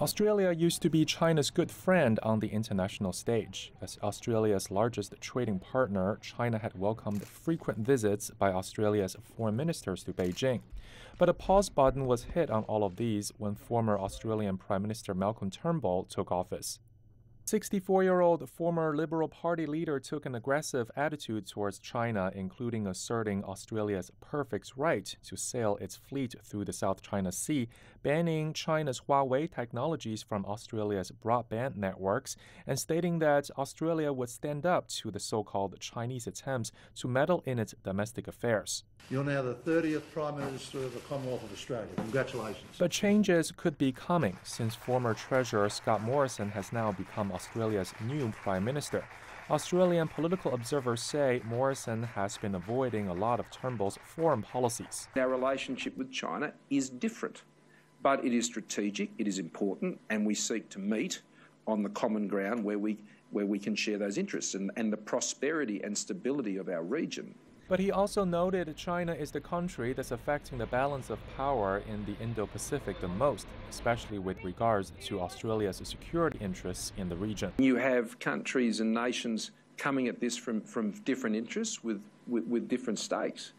Australia used to be China's good friend on the international stage. As Australia's largest trading partner, China had welcomed frequent visits by Australia's foreign ministers to Beijing. But a pause button was hit on all of these when former Australian Prime Minister Malcolm Turnbull took office. 64-year-old former Liberal Party leader took an aggressive attitude towards China, including asserting Australia's perfect right to sail its fleet through the South China Sea, banning China's Huawei technologies from Australia's broadband networks, and stating that Australia would stand up to the so-called Chinese attempts to meddle in its domestic affairs. You're now the 30th Prime Minister of the Commonwealth of Australia. Congratulations. But changes could be coming, since former Treasurer Scott Morrison has now become Australia's new Prime Minister. Australian political observers say Morrison has been avoiding a lot of Turnbull's foreign policies. Our relationship with China is different, but it is strategic, it is important, and we seek to meet on the common ground where we can share those interests and the prosperity and stability of our region. But he also noted China is the country that's affecting the balance of power in the Indo-Pacific the most, especially with regards to Australia's security interests in the region. You have countries and nations coming at this from different interests with different stakes.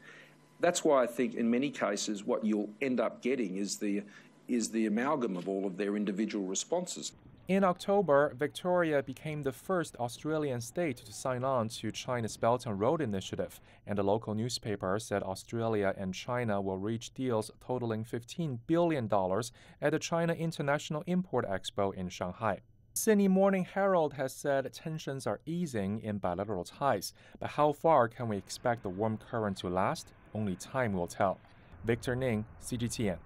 That's why I think in many cases what you'll end up getting is the amalgam of all of their individual responses. In October, Victoria became the first Australian state to sign on to China's Belt and Road Initiative, and a local newspaper said Australia and China will reach deals totaling $15 billion at the China International Import Expo in Shanghai. Sydney Morning Herald has said tensions are easing in bilateral ties, but how far can we expect the warm current to last? Only time will tell. Victor Ning, CGTN.